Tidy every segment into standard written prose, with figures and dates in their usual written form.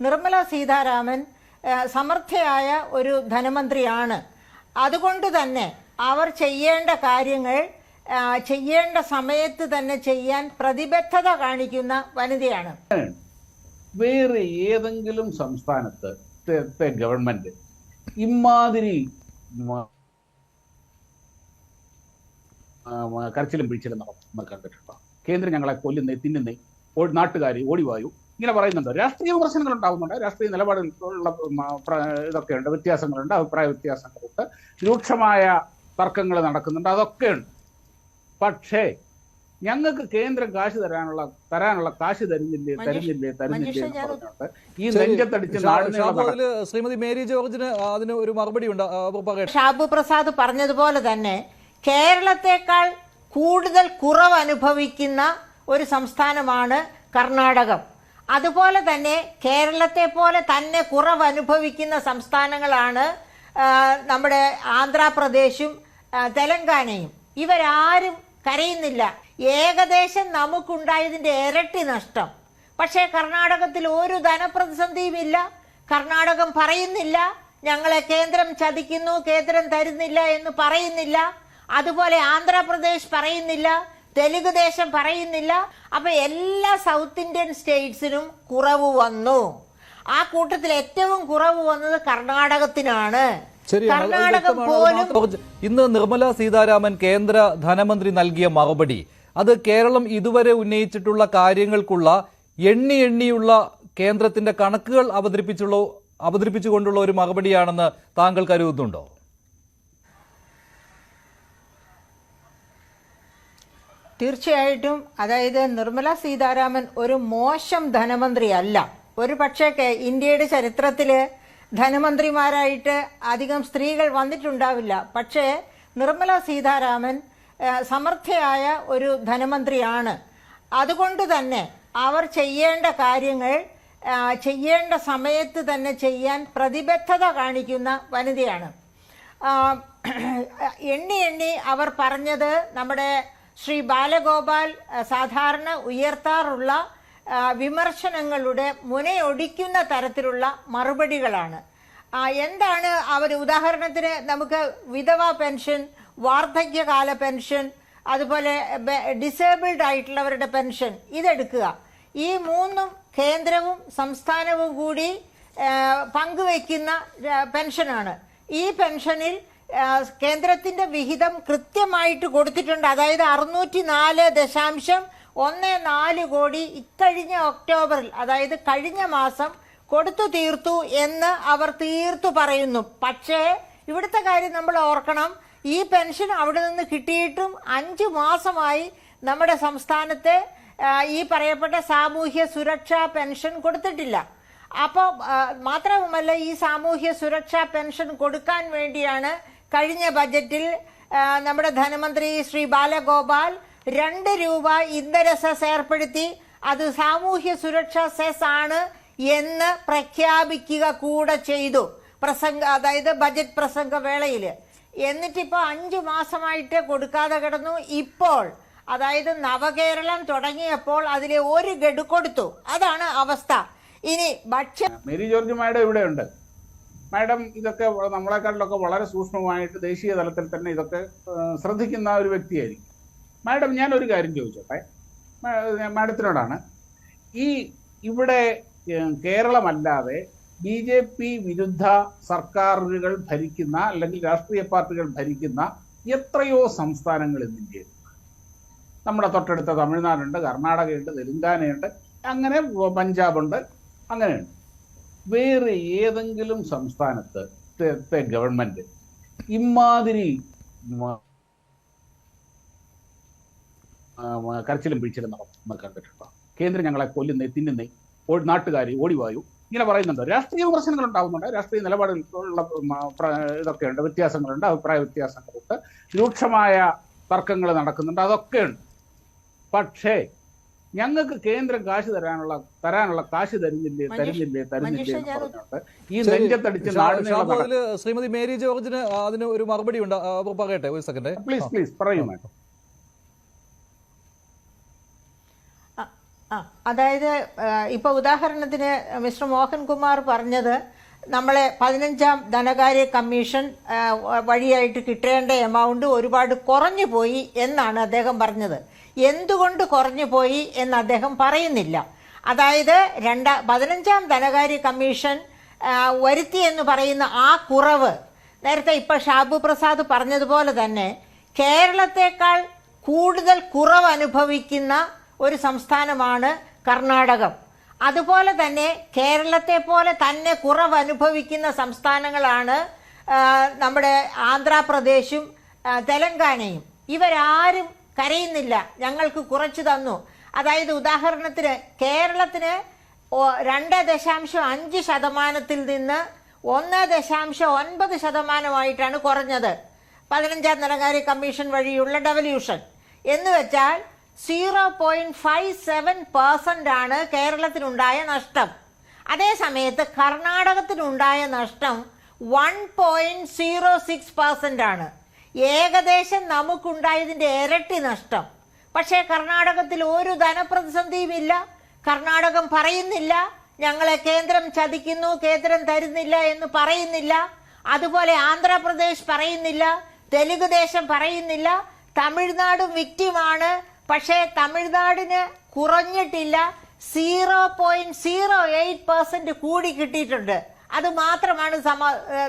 നിർമ്മല സീതാരാമൻ സമർത്ഥയായ ഒരു ധനമന്ത്രിയാണ്. അതുകൊണ്ട് തന്നെ അവർ ചെയ്യേണ്ട കാര്യങ്ങൾ ചെയ്യേണ്ട സമയത്ത് തന്നെ ചെയ്യാൻ പ്രതിബദ്ധത കാണിക്കുന്ന വനിതയാണ്. വേറെ ഏതെങ്കിലും സംസ്ഥാനത്തെ ഗവൺമെന്റ് ഇമാതിരി കരച്ചിലും പിടിച്ചിലും നമ്മൾ കണ്ടിട്ടുണ്ടോ? കേന്ദ്രം ഞങ്ങളെ കൊല്ലുന്നേ തിന്നുന്നേ നാട്ടുകാരി ഓടിവായു ഇങ്ങനെ പറയുന്നുണ്ടോ? രാഷ്ട്രീയ വിമർശനങ്ങൾ ഉണ്ടാകുന്നുണ്ട്, രാഷ്ട്രീയ നിലപാടുള്ള ഇതൊക്കെയുണ്ട്, വ്യത്യാസങ്ങളുണ്ട്, അഭിപ്രായ വ്യത്യാസങ്ങളുണ്ട്, രൂക്ഷമായ തർക്കങ്ങൾ നടക്കുന്നുണ്ട്, അതൊക്കെയുണ്ട്. പക്ഷേ ഞങ്ങൾക്ക് കേന്ദ്രം കാശ് തരാനുള്ള കാശ് തരുന്നില്ലേ പറഞ്ഞുകൊണ്ട് ഈ നെഞ്ചത്തടിച്ച് ശ്രീമതി മേരി ജോർജിന് അതിന് ഒരു മറുപടി ഉണ്ട്. ഷാബു പ്രസാദ് പറഞ്ഞതുപോലെ തന്നെ കേരളത്തെക്കാൾ കൂടുതൽ കുറവ് അനുഭവിക്കുന്ന ഒരു സംസ്ഥാനമാണ് കർണാടകം. അതുപോലെ തന്നെ കേരളത്തെ പോലെ തന്നെ കുറവ് അനുഭവിക്കുന്ന സംസ്ഥാനങ്ങളാണ് നമ്മുടെ ആന്ധ്രാപ്രദേശും തെലങ്കാനയും. ഇവരാരും കരയുന്നില്ല. ഏകദേശം നമുക്കുണ്ടായതിന്റെ ഇരട്ടി നഷ്ടം. പക്ഷേ കർണാടകത്തിൽ ഒരു ധനപ്രതിസന്ധിയും ഇല്ല. കർണാടകം പറയുന്നില്ല ഞങ്ങളെ കേന്ദ്രം ചതിക്കുന്നു, കേന്ദ്രം തരുന്നില്ല എന്ന് പറയുന്നില്ല. അതുപോലെ ആന്ധ്രാപ്രദേശ് പറയുന്നില്ല, തെലുങ്ക് ദേശം പറയുന്നില്ല. അപ്പൊ എല്ലാ സൗത്ത് ഇന്ത്യൻ സ്റ്റേറ്റ്സിനും കുറവ് വന്നു. ആ കൂട്ടത്തിൽ ഏറ്റവും കുറവ് വന്നത് കർണാടകത്തിനാണ്. കർണാടകം പോലും ഇന്ന് നിർമ്മല സീതാരാമൻ കേന്ദ്ര ധനമന്ത്രി നൽകിയ മറുപടി അത് കേരളം ഇതുവരെ ഉന്നയിച്ചിട്ടുള്ള കാര്യങ്ങൾക്കുള്ള എണ്ണിയുള്ള കേന്ദ്രത്തിന്റെ കണക്കുകൾ അവതരിപ്പിച്ചുകൊണ്ടുള്ള ഒരു മറുപടിയാണെന്ന് താങ്കൾ കരുതുന്നുണ്ടോ? തീർച്ചയായിട്ടും. അതായത് നിർമ്മല സീതാരാമൻ ഒരു മോശം ധനമന്ത്രി അല്ല. ഒരു പക്ഷേ ഇന്ത്യയുടെ ചരിത്രത്തില് ധനമന്ത്രിമാരായിട്ട് അധികം സ്ത്രീകൾ വന്നിട്ടുണ്ടാവില്ല. പക്ഷേ നിർമ്മല സീതാരാമൻ സമർത്ഥയായ ഒരു ധനമന്ത്രിയാണ്. അതുകൊണ്ട് തന്നെ അവർ ചെയ്യേണ്ട കാര്യങ്ങൾ ചെയ്യേണ്ട സമയത്ത് തന്നെ ചെയ്യാൻ പ്രതിബദ്ധത കാണിക്കുന്ന വനിതയാണ്. എണ്ണി അവർ പറഞ്ഞത് നമ്മുടെ ശ്രീ ബാലഗോപാൽ സാധാരണ ഉയർത്താറുള്ള വിമർശനങ്ങളുടെ മുനയൊടിക്കുന്ന തരത്തിലുള്ള മറുപടികളാണ്. എന്താണ് അവർ? ഉദാഹരണത്തിന് നമുക്ക് വിധവ പെൻഷൻ, വാർദ്ധക്യകാല പെൻഷൻ, അതുപോലെ ഡിസേബിൾഡ് ആയിട്ടുള്ളവരുടെ പെൻഷൻ ഇതെടുക്കുക. ഈ മൂന്നും കേന്ദ്രവും സംസ്ഥാനവും കൂടി പങ്കുവയ്ക്കുന്ന പെൻഷനാണ്. ഈ പെൻഷനിൽ കേന്ദ്രത്തിന്റെ വിഹിതം കൃത്യമായിട്ട് കൊടുത്തിട്ടുണ്ട്. അതായത് 604.14 കോടി ഇക്കഴിഞ്ഞ ഒക്ടോബറിൽ, അതായത് കഴിഞ്ഞ മാസം കൊടുത്തു തീർത്തു എന്ന് അവർ തീർത്തു പറയുന്നു. പക്ഷേ ഇവിടുത്തെ കാര്യം നമ്മൾ ഓർക്കണം, ഈ പെൻഷൻ അവിടെ നിന്ന് കിട്ടിയിട്ടും 5 മാസമായി നമ്മുടെ സംസ്ഥാനത്തെ ഈ പറയപ്പെട്ട സാമൂഹ്യ സുരക്ഷാ പെൻഷൻ കൊടുത്തിട്ടില്ല. അപ്പോൾ മാത്രവുമല്ല, ഈ സാമൂഹ്യ സുരക്ഷാ പെൻഷൻ കൊടുക്കാൻ വേണ്ടിയാണ് കഴിഞ്ഞ ബജറ്റിൽ നമ്മുടെ ധനമന്ത്രി ശ്രീ ബാലഗോപാൽ 2 രൂപ ഇന്ധന സെസ് ഏർപ്പെടുത്തി. അത് സാമൂഹ്യ സുരക്ഷാ സെസ് ആണ് എന്ന് പ്രഖ്യാപിക്കുക കൂടെ ചെയ്തു അതായത് ബജറ്റ് പ്രസംഗ വേളയിൽ. എന്നിട്ടിപ്പോ 5 മാസമായിട്ട് കൊടുക്കാതെ കിടന്നു. ഇപ്പോൾ അതായത് നവകേരളം തുടങ്ങിയപ്പോൾ അതിലെ ഒരു ഗഡു കൊടുത്തു. അതാണ് അവസ്ഥ. ഇനി മേരി ജോർജ് മാഡം ഇവിടെയുണ്ട്. മാഡം ഇതൊക്കെ നമ്മളെക്കാട്ടിലൊക്കെ വളരെ സൂക്ഷ്മമായിട്ട് ദേശീയ തലത്തിൽ തന്നെ ഇതൊക്കെ ശ്രദ്ധിക്കുന്ന ഒരു വ്യക്തിയായിരിക്കും. മാഡം, ഞാനൊരു കാര്യം ചോദിച്ചോട്ടെ മാഡത്തിനോടാണ്. ഇവിടെ കേരളമല്ലാതെ BJP വിരുദ്ധ സർക്കാരുകൾ ഭരിക്കുന്ന അല്ലെങ്കിൽ രാഷ്ട്രീയ പാർട്ടികൾ ഭരിക്കുന്ന എത്രയോ സംസ്ഥാനങ്ങൾ ഇന്ന് ഇന്ത്യയിൽ. നമ്മുടെ തൊട്ടടുത്ത തമിഴ്നാടുണ്ട്, കർണാടകയുണ്ട്, തെലുങ്കാനയുണ്ട്, അങ്ങനെ പഞ്ചാബുണ്ട്, അങ്ങനെയുണ്ട്. വേറെ ഏതെങ്കിലും സംസ്ഥാനത്തെ ഗവൺമെന്റ് ഇമാതിരി കരച്ചിലും പിടിച്ചിലും നമ്മൾ കണ്ടിട്ടുണ്ടോ? കേന്ദ്രം ഞങ്ങളെ കൊല്ലുന്നേ തിന്നുന്നേ നാട്ടുകാരി ഓടിവായു ഇങ്ങനെ പറയുന്നുണ്ടോ? രാഷ്ട്രീയ വിമർശനങ്ങൾ ഉണ്ടാകുന്നുണ്ട്, രാഷ്ട്രീയ നിലപാടുള്ള ഇതൊക്കെയുണ്ട്, വ്യത്യാസങ്ങളുണ്ട്, അഭിപ്രായ വ്യത്യാസങ്ങളുണ്ട്, രൂക്ഷമായ തർക്കങ്ങൾ നടക്കുന്നുണ്ട്, അതൊക്കെയുണ്ട്. പക്ഷേ ഞങ്ങൾക്ക് കേന്ദ്രം കാശ് തരാനുള്ള കാശ് തരുന്നില്ലേ പറഞ്ഞുകൊണ്ട് ഈ നെഞ്ചത്തടിച്ച് ശ്രീമതി മേരി ജോർജിന് അതിന് ഒരു മറുപടി ഉണ്ട്. പറയട്ടെ, ഒരു സെക്കൻഡ് പ്ലീസ് പറയൂ മാഡം. അതായത് ഇപ്പൊ ഉദാഹരണത്തിന് മിസ്റ്റർ മോഹൻകുമാർ പറഞ്ഞത് നമ്മളെ 15ാം ധനകാര്യ കമ്മീഷൻ വഴിയായിട്ട് കിട്ടേണ്ട എമൗണ്ട് ഒരുപാട് കുറഞ്ഞു പോയി എന്നാണ് അദ്ദേഹം പറഞ്ഞത്. എന്തുകൊണ്ട് കുറഞ്ഞു പോയി എന്ന് അദ്ദേഹം പറയുന്നില്ല. അതായത് 15ാം ധനകാര്യ കമ്മീഷൻ വരുത്തി എന്ന് പറയുന്ന ആ കുറവ്, നേരത്തെ ഇപ്പൊ ഷാബു പ്രസാദ് പറഞ്ഞതുപോലെ തന്നെ കേരളത്തെക്കാൾ കൂടുതൽ കുറവ് അനുഭവിക്കുന്ന ഒരു സംസ്ഥാനമാണ് കർണാടകം. അതുപോലെ തന്നെ കേരളത്തെ പോലെ തന്നെ കുറവ് അനുഭവിക്കുന്ന സംസ്ഥാനങ്ങളാണ് നമ്മുടെ ആന്ധ്രാപ്രദേശും തെലങ്കാനയും. ഇവരാരും കരയുന്നില്ല, ഞങ്ങൾക്ക് കുറച്ചു തന്നു. അതായത് ഉദാഹരണത്തിന് കേരളത്തിന് 2.5% നിന്ന് 1.9% കുറഞ്ഞത് 15ാം ധനകാര്യ കമ്മീഷൻ വഴിയുള്ള ഡെവല്യൂഷൻ. എന്ന് വെച്ചാൽ 0.57% ആണ് കേരളത്തിനുണ്ടായ നഷ്ടം. അതേ സമയത്ത് കർണാടകത്തിനുണ്ടായ നഷ്ടം 1.06% ആണ്. ഏകദേശം നമുക്കുണ്ടായതിന്റെ ഇരട്ടി നഷ്ടം. പക്ഷേ കർണാടകത്തിൽ ഒരു ധനപ്രതിസന്ധിയും ഇല്ല. കർണാടകം പറയുന്നില്ല ഞങ്ങളെ കേന്ദ്രം ചതിക്കുന്നു, കേന്ദ്രം തരുന്നില്ല എന്ന് പറയുന്നില്ല. അതുപോലെ ആന്ധ്രാപ്രദേശ് പറയുന്നില്ല, തെലുങ്ക് ദേശം പറയുന്നില്ല. തമിഴ്നാടും വിക്റ്റിമാണ്. പക്ഷേ തമിഴ്നാടിന് കുറഞ്ഞിട്ടില്ല, 0.08% കൂടി കിട്ടിയിട്ടുണ്ട്. അത് മാത്രമാണ്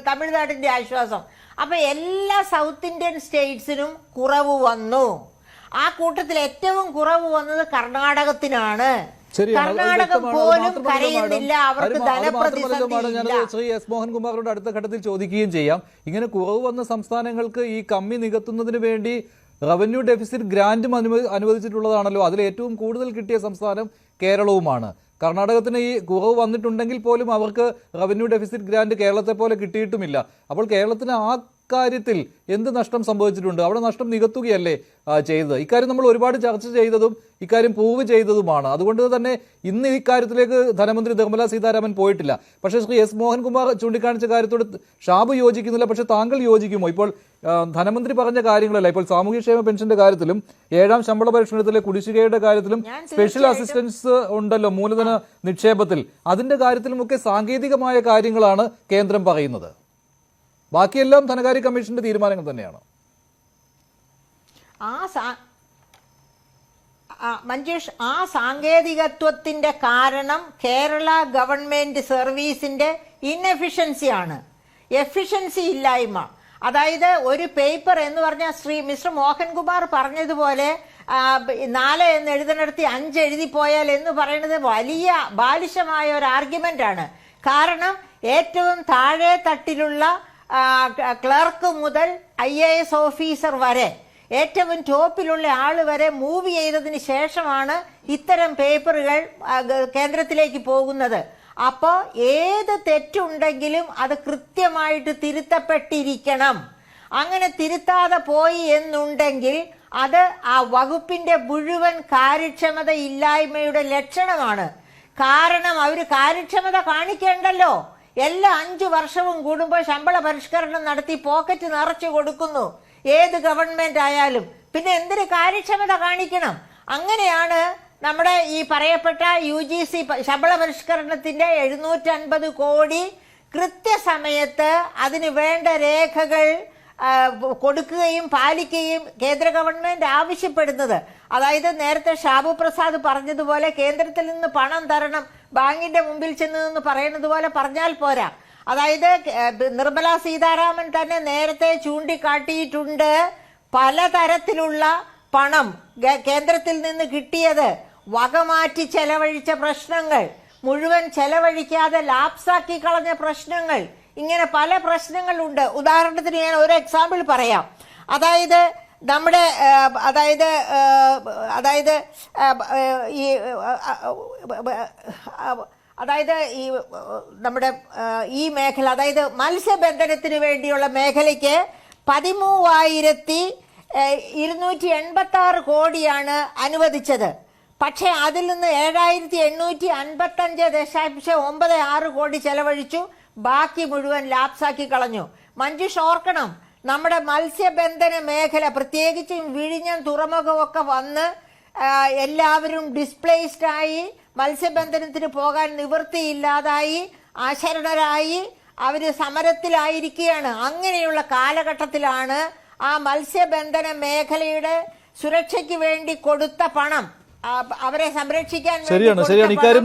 തമിഴ്നാടിന്റെ ആശ്വാസം. അപ്പൊ എല്ലാ സൗത്ത് ഇന്ത്യൻ സ്റ്റേറ്റ്സിനും കുറവ് വന്നു. ആ കൂട്ടത്തിൽ ഏറ്റവും കുറവ് വന്നത് കർണാടകത്തിനാണ്. കർണാടകം പോലും കരയുന്നില്ല, അവർക്ക് ധനപ്രതിസന്ധി. ശ്രീ എസ് മോഹൻകുമാറിനോട് അടുത്ത ഘട്ടത്തിൽ ചോദിക്കുകയും ചെയ്യാം. ഇങ്ങനെ കുറവ് വന്ന സംസ്ഥാനങ്ങൾക്ക് ഈ കമ്മി നികത്തുന്നതിന് വേണ്ടി റവന്യൂ ഡെഫിസിറ്റ് ഗ്രാന്റും അനുവദിച്ചിട്ടുള്ളതാണല്ലോ. അതിൽ ഏറ്റവും കൂടുതൽ കിട്ടിയ സംസ്ഥാനം കേരളവുമാണ്. കർണാടകത്തിന് ഈ കുറവ് വന്നിട്ടുണ്ടെങ്കിൽ പോലും അവർക്ക് റവന്യൂ ഡെഫിസിറ്റ് ഗ്രാന്റ് കേരളത്തെ പോലെ കിട്ടിയിട്ടുമില്ല. അപ്പോൾ കേരളത്തിന് ആ കാര്യത്തിൽ എന്ത് നഷ്ടം സംഭവിച്ചിട്ടുണ്ട്? അവിടെ നഷ്ടം നികത്തുകയല്ലേ ചെയ്തത്? ഇക്കാര്യം നമ്മൾ ഒരുപാട് ചർച്ച ചെയ്തതും ഇക്കാര്യം പ്രൂവ് ചെയ്തതുമാണ്. അതുകൊണ്ട് തന്നെ ഇന്ന് ഈ കാര്യത്തിലേക്ക് ധനമന്ത്രി നിർമ്മല സീതാരാമൻ പോയിട്ടില്ല. പക്ഷേ ശ്രീ എസ് മോഹൻകുമാർ ചൂണ്ടിക്കാണിച്ച കാര്യത്തോട് ഷാബു യോജിക്കുന്നില്ല. പക്ഷെ താങ്കൾ യോജിക്കുമോ? ഇപ്പോൾ ധനമന്ത്രി പറഞ്ഞ കാര്യങ്ങളല്ല, ഇപ്പോൾ സാമൂഹ്യക്ഷേമ പെൻഷന്റെ കാര്യത്തിലും 7ാം ശമ്പള പരിഷ്കരണത്തിലെ കുടിശ്ശികയുടെ കാര്യത്തിലും സ്പെഷ്യൽ അസിസ്റ്റൻസ് ഉണ്ടല്ലോ മൂലധന നിക്ഷേപത്തിൽ, അതിന്റെ കാര്യത്തിലുമൊക്കെ സാങ്കേതികമായ കാര്യങ്ങളാണ് കേന്ദ്രം പറയുന്നത്. ബാക്കിയെല്ലാം ധനകാര്യ കമ്മീഷന്റെ തീരുമാനങ്ങൾ തന്നെയാണ്. മഞ്ജുഷ്, ആ സാങ്കേതികത്വത്തിന്റെ കാരണം കേരള ഗവൺമെന്റ് സർവീസിന്റെ ഇൻഎഫിഷ്യൻസിയാണ്, എഫിഷ്യൻസി ഇല്ലായ്മ. അതായത് ഒരു പേപ്പർ എന്ന് പറഞ്ഞാൽ മിസ്റ്റർ മോഹൻകുമാർ പറഞ്ഞതുപോലെ 4 എന്ന് എഴുതുന്നിടത്ത് 5 എഴുതിപ്പോയാൽ എന്ന് പറയുന്നത് വലിയ ബാലിശമായ ഒരു ആർഗ്യുമെന്റ് ആണ്. കാരണം ഏറ്റവും താഴെ തട്ടിലുള്ള ക്ലർക്ക് മുതൽ IAS ഓഫീസർ വരെ, ഏറ്റവും ടോപ്പിലുള്ള ആൾ വരെ മൂവ് ചെയ്തതിന് ശേഷമാണ് ഇത്തരം പേപ്പറുകൾ കേന്ദ്രത്തിലേക്ക് പോകുന്നത്. അപ്പോൾ ഏത് തെറ്റുണ്ടെങ്കിലും അത് കൃത്യമായിട്ട് തിരുത്തപ്പെട്ടിരിക്കണം. അങ്ങനെ തിരുത്താതെ പോയി എന്നുണ്ടെങ്കിൽ അത് ആ വകുപ്പിന്റെ മുഴുവൻ കാര്യക്ഷമത ഇല്ലായ്മയുടെ ലക്ഷണമാണ്. കാരണം അവർ കാര്യക്ഷമത കാണിക്കേണ്ടല്ലോ. എല്ലാ 5 വർഷവും കൂടുമ്പോൾ ശമ്പള പരിഷ്കരണം നടത്തി പോക്കറ്റ് നിറച്ചു കൊടുക്കുന്നു ഏത് ഗവൺമെന്റ് ആയാലും. പിന്നെ എന്തിന് കാര്യക്ഷമത കാണിക്കണം? അങ്ങനെയാണ് നമ്മുടെ ഈ പറയപ്പെട്ട UGC ശമ്പള പരിഷ്കരണത്തിന്റെ 750 കോടി കൃത്യസമയത്ത് അതിന് വേണ്ട രേഖകൾ കൊടുക്കുകയും പാലിക്കുകയും കേന്ദ്ര ഗവൺമെന്റ് ആവശ്യപ്പെടുന്നത്. അതായത് നേരത്തെ ഷാബു പ്രസാദ് പറഞ്ഞതുപോലെ കേന്ദ്രത്തിൽ നിന്ന് പണം തരണം, ബാങ്കിന്റെ മുമ്പിൽ ചെന്ന് നിന്ന് പറയുന്നത് പോലെ പറഞ്ഞാൽ പോരാ. അതായത് നിർമ്മല സീതാരാമൻ തന്നെ നേരത്തെ ചൂണ്ടിക്കാട്ടിയിട്ടുണ്ട്, പലതരത്തിലുള്ള പണം കേന്ദ്രത്തിൽ നിന്ന് കിട്ടിയത് വകമാറ്റി ചെലവഴിച്ച പ്രശ്നങ്ങൾ, മുഴുവൻ ചെലവഴിക്കാതെ ലാപ്സാക്കി കളഞ്ഞ പ്രശ്നങ്ങൾ, ഇങ്ങനെ പല പ്രശ്നങ്ങളുണ്ട്. ഉദാഹരണത്തിന് ഞാൻ ഒരു എക്സാമ്പിൾ പറയാം. അതായത് നമ്മുടെ ഈ നമ്മുടെ ഈ മേഖല, അതായത് മത്സ്യബന്ധനത്തിന് വേണ്ടിയുള്ള മേഖലയ്ക്ക് 13,286 കോടിയാണ് അനുവദിച്ചത്. പക്ഷെ അതിൽ നിന്ന് 7,855.96 കോടി ചെലവഴിച്ചു, ബാക്കി മുഴുവൻ ലാപ്സാക്കി കളഞ്ഞു. മഞ്ജുഷ് ഓർക്കണം, നമ്മുടെ മത്സ്യബന്ധന മേഖല പ്രത്യേകിച്ചും വിഴിഞ്ഞം തുറമുഖമൊക്കെ വന്ന് എല്ലാവരും ഡിസ്പ്ലേസ്ഡ് ആയി, മത്സ്യബന്ധനത്തിന് പോകാൻ നിവൃത്തിയില്ലാതായി, അശരണരായി, അവര് സമരത്തിലായിരിക്കുകയാണ്. അങ്ങനെയുള്ള കാലഘട്ടത്തിലാണ് ആ മത്സ്യബന്ധന മേഖലയുടെ സുരക്ഷയ്ക്ക് വേണ്ടി കൊടുത്ത പണം, അവരെ സംരക്ഷിക്കാൻ വേണ്ടി ശരിയാണ് കൊടുത്ത ശരിയാണ് പണം ഇക്കാര്യം